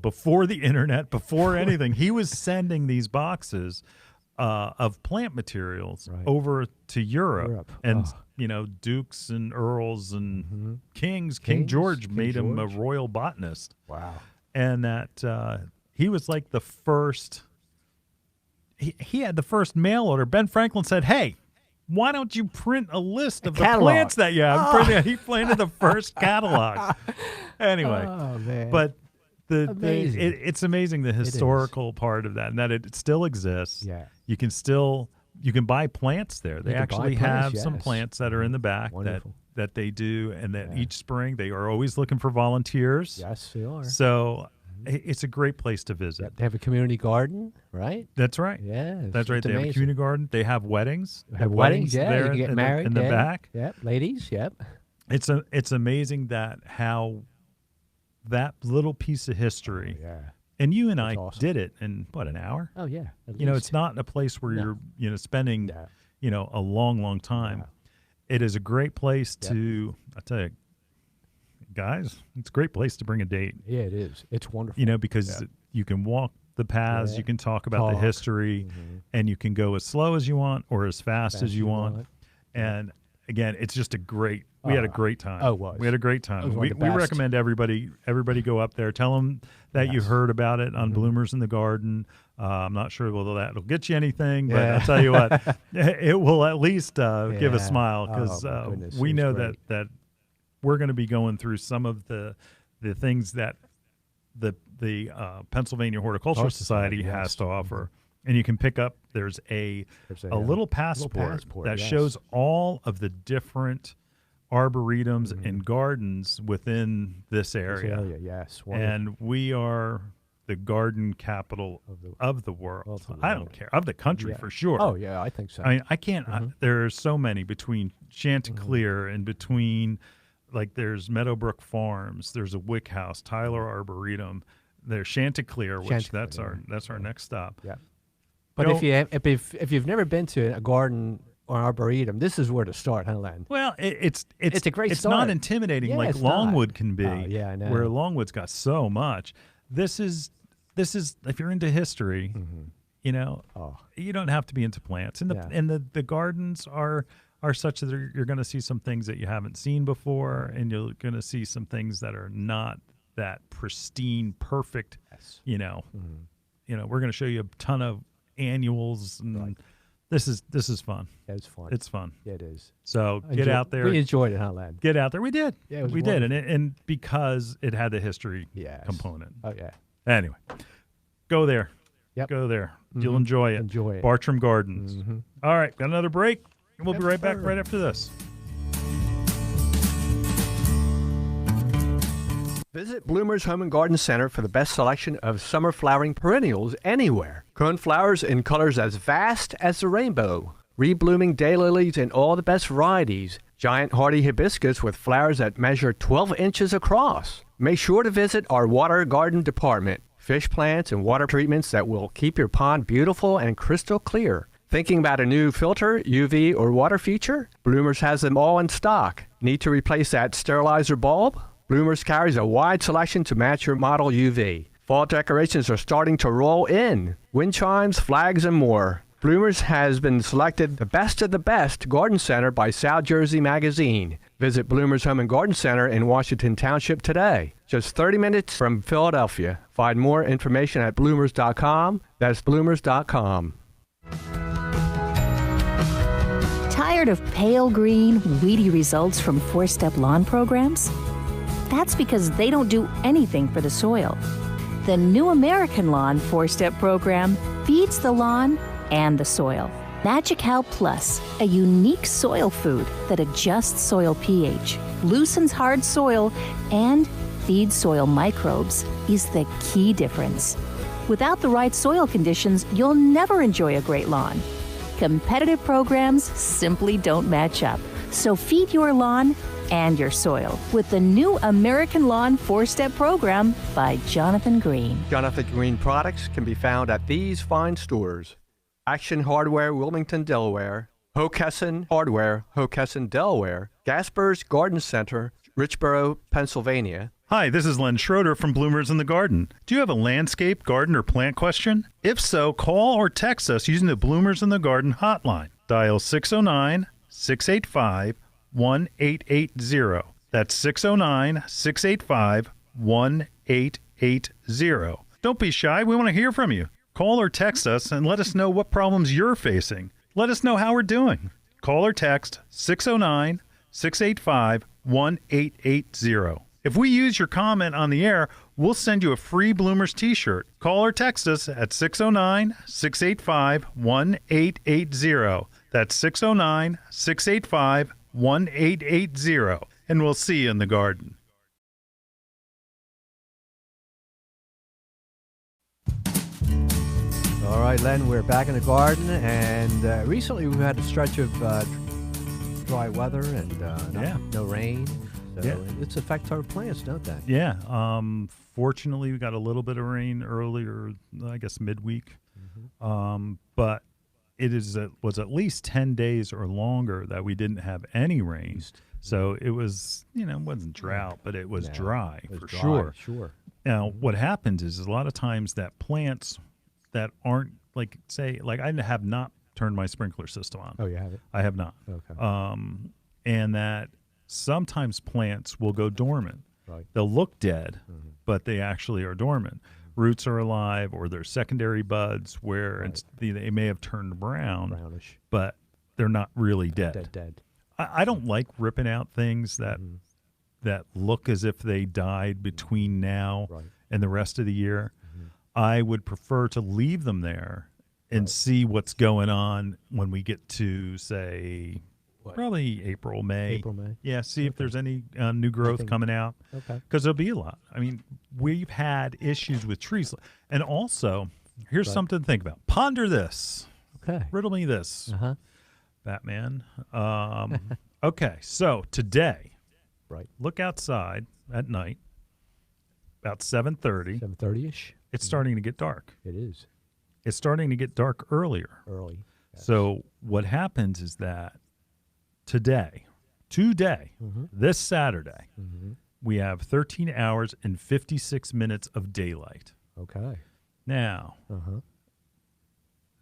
before the internet, before anything, he was sending these boxes of plant materials over to Europe. And, dukes and earls and kings. King George made him a royal botanist. Wow. And that he was like the first, he had the first mail order. Ben Franklin said, hey, why don't you print a list of the catalog. plants that you have? He planted the first catalog. Anyway, Oh, man. but Amazing. it's amazing the historical part of that, and that it still exists. Yeah. You can buy plants there. They You can buy actually plants, have some yes. plants that are in the back Wonderful. that they do, and that Yeah. each spring they are always looking for volunteers. Yes, they are. So it's a great place to visit. Yep, they have a community garden, right? That's right. Yeah. That's right. They have a community garden. They have weddings. They have weddings, yeah. there You can get in married in the yeah. back. Yep, ladies, yep. It's amazing that how that little piece of history. Yeah. And you and I awesome. did it in an hour? Oh, yeah. at It's least. not a place where No. you're spending No. a long time. No. It is a great place Yep. to, I tell you, guys, it's a great place to bring a date. Yeah, it is. It's wonderful. Because you can walk the paths, Yeah. you can talk about the Talk. history, and you can go as slow as you want or as fast as you want. And again, it's just a great. We had a great time. Oh, it was. We had a great It time. was one We of the best. recommend everybody go up there. Tell them that you Yes. heard about it on Bloomers in the Garden. I'm not sure whether that'll get you anything, but Yeah. I'll tell you what, it will at least give a Yeah. smile, because Oh, my goodness, we it was know great. that we're going to be going through some of the things that the Pennsylvania Horticultural Society yes. has to offer. And you can pick up, there's a little passport that yes. shows all of the different arboretums and gardens within this area. Yes. Wonderful. And we are the garden capital of the world. I don't care. Of the country, for sure. Oh, yeah, I think so. I mean, I can't. There are so many between Chanticleer and between, like, there's Meadowbrook Farms. There's a Wick House, Tyler Arboretum. There's Chanticleer, which Chanticleer, that's our next stop. Yeah. But if you've never been to a garden or an arboretum, this is where to start, huh, Len? Well, it's a great It's start. not intimidating Yeah, like it's not. Longwood can be. Oh, yeah, I know. Where Longwood's got so much. This is if you're into history, you don't have to be into plants. And the gardens are such that you're going to see some things that you haven't seen before, and you're going to see some things that are not that pristine, perfect. Yes. You know, we're going to show you a ton of annuals, and this is fun. It's fun. It's fun. Yeah, it is. So get out there. We enjoyed it, huh, Len? Get out there. We did. Yeah, it was we did, wonderful. and because it had the history Yes. component. Oh, yeah. Anyway, go there. Yep. Go there. You'll enjoy it. Enjoy it. Bartram Gardens. All right, got another break, and we'll be right back sir. right after this. Visit Bloomer's Home and Garden Center for the best selection of summer flowering perennials anywhere. Cone flowers in colors as vast as the rainbow. Reblooming daylilies in all the best varieties. Giant hardy hibiscus with flowers that measure 12 inches across. Make sure to visit our water garden department. Fish plants and water treatments that will keep your pond beautiful and crystal clear. Thinking about a new filter, UV, or water feature? Bloomers has them all in stock. Need to replace that sterilizer bulb? Bloomers carries a wide selection to match your model UV. Fall decorations are starting to roll in. Wind chimes, flags, and more. Bloomers has been selected the best of the best garden center by South Jersey Magazine. Visit Bloomers Home and Garden Center in Washington Township today. Just 30 minutes from Philadelphia. Find more information at bloomers.com. That's bloomers.com. Tired of pale green, weedy results from four-step lawn programs? That's because they don't do anything for the soil. The New American Lawn four-step program feeds the lawn and the soil. Magic-How Plus, a unique soil food that adjusts soil pH, loosens hard soil, and feeds soil microbes, is the key difference. Without the right soil conditions, you'll never enjoy a great lawn. Competitive programs simply don't match up. So feed your lawn and your soil with the New American Lawn four-step program by Jonathan Green. Jonathan Green products can be found at these fine stores: Action Hardware, Wilmington, Delaware; Hockessin Hardware, Hockessin, Delaware; Gasper's Garden Center, Richboro, Pennsylvania. Hi, this is Len Schroeder from Bloomers in the Garden. Do you have a landscape, garden, or plant question? If so, call or text us using the Bloomers in the Garden hotline. Dial 609-685-1880. That's 609-685-1880. Don't be shy. We want to hear from you. Call or text us and let us know what problems you're facing. Let us know how we're doing. Call or text 609-685-1880. If we use your comment on the air, we'll send you a free Bloomers t-shirt. Call or text us at 609-685-1880. That's 609-685-1880. And we'll see you in the garden. All right, Len, we're back in the garden, and recently we've had a stretch of dry weather and no rain. So it's affect our plants, don't they? Yeah. Fortunately, we got a little bit of rain earlier, I guess midweek. But it was at least 10 days or longer that we didn't have any rain. So it was, it wasn't drought, but it was dry for sure. Sure. Now, what happens is a lot of times that plants that aren't, I have not turned my sprinkler system on. Oh, you have it? I have not. Okay. And that sometimes plants will go dormant. Right. They'll look dead, but they actually are dormant. Roots are alive, or they're secondary buds where they may have turned brownish, but they're not really dead. Dead. I don't like ripping out things that look as if they died between now and the rest of the year. I would prefer to leave them there and see what's going on when we get to, say, probably April, May. Yeah, see if there's any new growth coming out. Okay. Because there'll be a lot. I mean, we've had issues with trees. And also, here's something to think about. Ponder this. Okay. Riddle me this. Batman. Okay, so today, look outside at night, about 7:30. 7:30-ish? It's starting to get dark. It is. It's starting to get dark earlier. Early. Yes. So what happens is that today, this Saturday, we have 13 hours and 56 minutes of daylight. Okay. Now,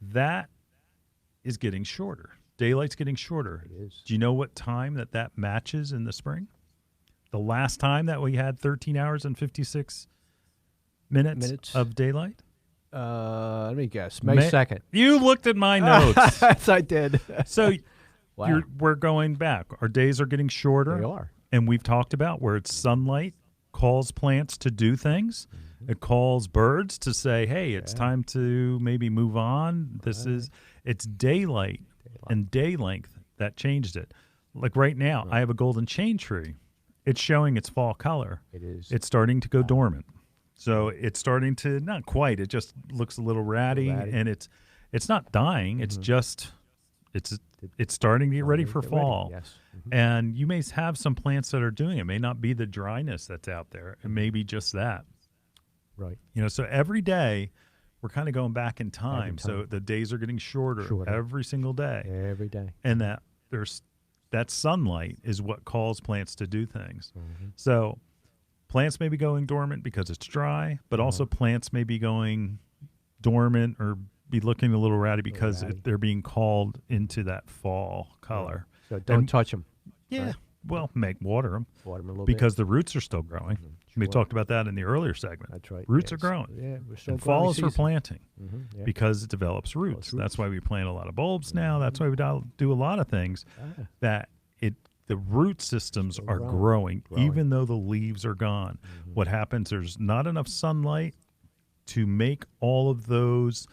that is getting shorter. Daylight's getting shorter. It is. Do you know what time that matches in the spring? the last time that we had 13 hours and 56 minutes of daylight? Let me guess. May 2nd. You looked at my notes. Yes, I did. So Wow. we're going back. Our days are getting shorter. They are. And we've talked about where it's sunlight calls plants to do things. Mm-hmm. It calls birds to say, hey, it's time to maybe move on. It's daylight and day length that changed it. Like right now, I have a golden chain tree. It's showing its fall color. It is. It's starting to go dormant. So it's starting to, not quite, it just looks a little ratty. And it's not dying. It's just, it's starting to get ready for fall. Yes. Mm-hmm. And you may have some plants that are doing it. It may not be the dryness that's out there. It may be just that. Right. So every day we're kind of going back in time. So the days are getting shorter every single day. Every day. And that sunlight is what calls plants to do things. Mm-hmm. So plants may be going dormant because it's dry, but also plants may be going dormant or be looking a little ratty because they're being called into that fall color. So don't touch them. Yeah. Right? Well, water them. Water them a little because bit. the roots are still growing. Mm-hmm. We talked about that in the earlier segment. That's right. Roots are growing. Yeah, we're still and fall is for season. planting because it develops roots. That's why we plant a lot of bulbs now. That's why we do a lot of things that the root systems are growing even though the leaves are gone. Mm-hmm. What happens, there's not enough sunlight to make all of those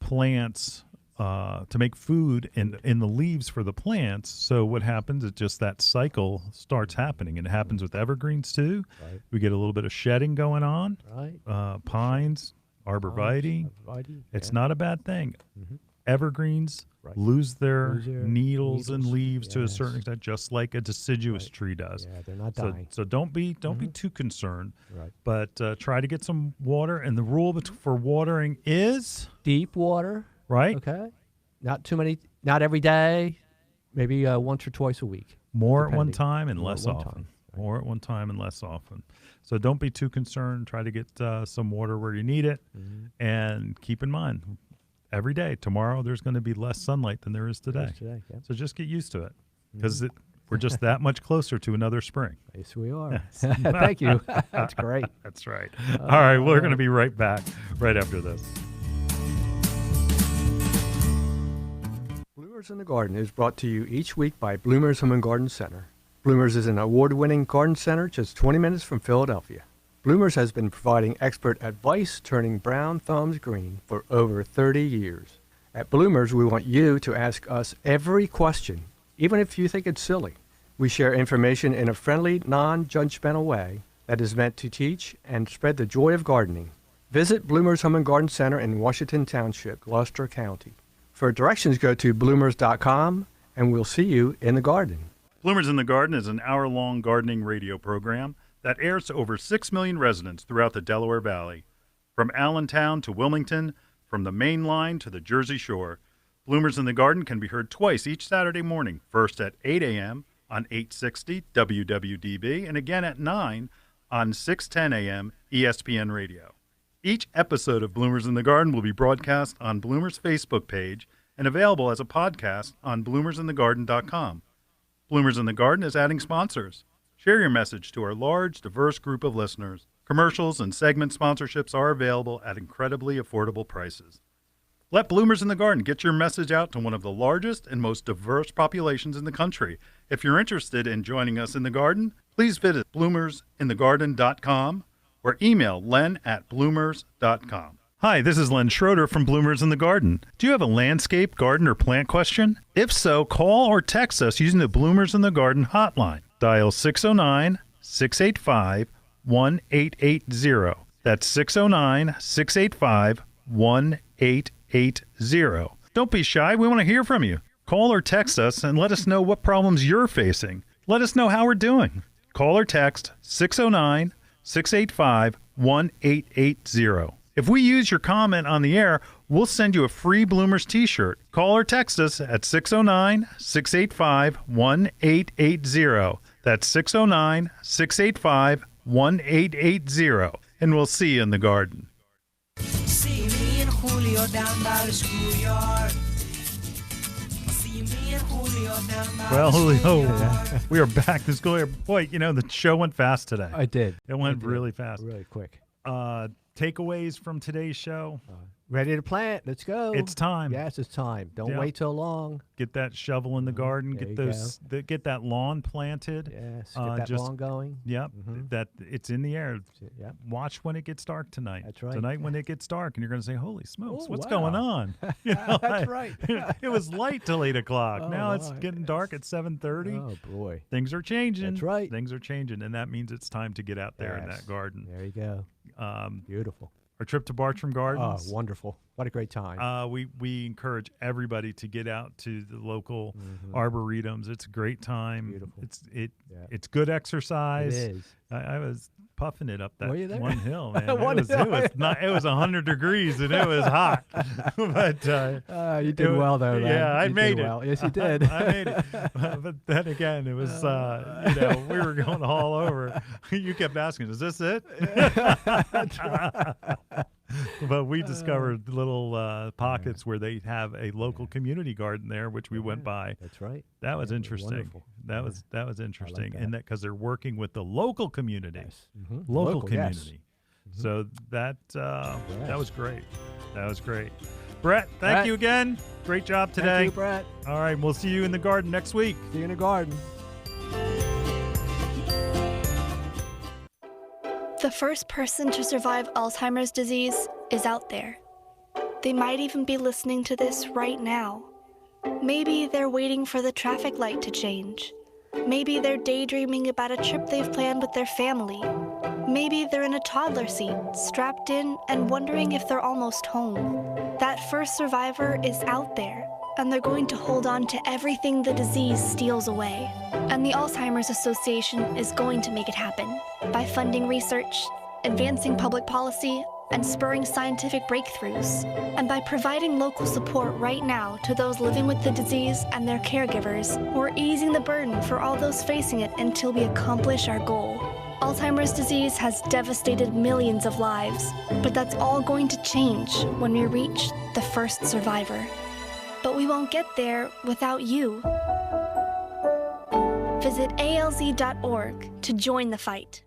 plants to make food in the leaves for the plants. So what happens is just that cycle starts happening, and it happens with evergreens too. Right. We get a little bit of shedding going on. Right. Pines, arborvitae. It's not a bad thing. Mm-hmm. Evergreens lose their needles and leaves to a certain extent, just like a deciduous tree does. Yeah, they're not dying. So don't be too concerned. Right. But try to get some water. And the rule for watering is deep water. Right. Okay. Not too many. Not every day. Maybe once or twice a week. More at one time and less often. Right. More at one time and less often. So don't be too concerned. Try to get some water where you need it. Mm-hmm. And keep in mind, every day, tomorrow, there's going to be less sunlight than there is today. So just get used to it because we're just that much closer to another spring. Yes, we are. Thank you. That's great. That's right. All right. We're going to be right back right after this. Bloomers in the Garden is brought to you each week by Bloomers Home and Garden Center. Bloomers is an award-winning garden center just 20 minutes from Philadelphia. Bloomers has been providing expert advice turning brown thumbs green for over 30 years. At Bloomers, we want you to ask us every question, even if you think it's silly. We share information in a friendly, non-judgmental way that is meant to teach and spread the joy of gardening. Visit Bloomers Home and Garden Center in Washington Township, Gloucester County. For directions, go to bloomers.com, and we'll see you in the garden. Bloomers in the Garden is an hour-long gardening radio program that airs to over 6 million residents throughout the Delaware Valley. From Allentown to Wilmington, from the Main Line to the Jersey Shore, Bloomers in the Garden can be heard twice each Saturday morning, first at 8 a.m. on 860 WWDB and again at 9 on 610 a.m. ESPN Radio. Each episode of Bloomers in the Garden will be broadcast on Bloomers' Facebook page and available as a podcast on bloomersinthegarden.com. Bloomers in the Garden is adding sponsors. Share your message to our large, diverse group of listeners. Commercials and segment sponsorships are available at incredibly affordable prices. Let Bloomers in the Garden get your message out to one of the largest and most diverse populations in the country. If you're interested in joining us in the garden, please visit bloomersinthegarden.com or email len@bloomers.com. Hi, this is Len Schroeder from Bloomers in the Garden. Do you have a landscape, garden, or plant question? If so, call or text us using the Bloomers in the Garden hotline. Dial 609-685-1880. That's 609-685-1880. Don't be shy. We want to hear from you. Call or text us and let us know what problems you're facing. Let us know how we're doing. Call or text 609-685-1880. If we use your comment on the air, we'll send you a free Bloomers t-shirt. Call or text us at 609-685-1880. That's 609-685-1880. And we'll see you in the garden. See me and Julio down by the schoolyard. See me and Julio Well, Julio, we are back. This boy, the show went fast today. I did. It went really fast. Really quick. Takeaways from today's show. Ready to plant. Let's go. It's time. Yes, it's time. Don't wait so long. Get that shovel in the garden. There Get that lawn planted. Yes, get that lawn going. Yep. That it's in the air. Yep. Watch when it gets dark tonight. That's right. Tonight when it gets dark, and you're going to say, "Holy smokes, what's wow. going on?" That's right. It was light till 8 o'clock. Now it's my getting dark at 7:30. Oh boy. Things are changing. That's right. Things are changing, and that means it's time to get out there in that garden. There you go. Beautiful. Our trip to Bartram Gardens. Oh, wonderful. What a great time. We encourage everybody to get out to the local arboretums. It's a great time. Beautiful. It's good exercise. It is. I was puffing it up that Were you there? one hill, man. One it was 100 degrees and it was hot. But you did well though. Man. Yeah, I made it. Well. Yes, you did. I made it. But then again, it was we were going all over. You kept asking, "Is this it?" But we discovered little pockets where they have a local community garden there, which we went by. That's right. That was interesting. Wonderful. That was interesting, that. and that because they're working with the local community, Yes. local yes. community. So that was great. That was great. Brett, thank you again. Great job today. Thank you, Brett. All right, we'll see you in the garden next week. See you in the garden. The first person to survive Alzheimer's disease is out there. They might even be listening to this right now. Maybe they're waiting for the traffic light to change. Maybe they're daydreaming about a trip they've planned with their family. Maybe they're in a toddler seat, strapped in, and wondering if they're almost home. That first survivor is out there, and they're going to hold on to everything the disease steals away. And the Alzheimer's Association is going to make it happen by funding research, advancing public policy, and spurring scientific breakthroughs, and by providing local support right now to those living with the disease and their caregivers, we're easing the burden for all those facing it until we accomplish our goal. Alzheimer's disease has devastated millions of lives, but that's all going to change when we reach the first survivor. But we won't get there without you. Visit alz.org to join the fight.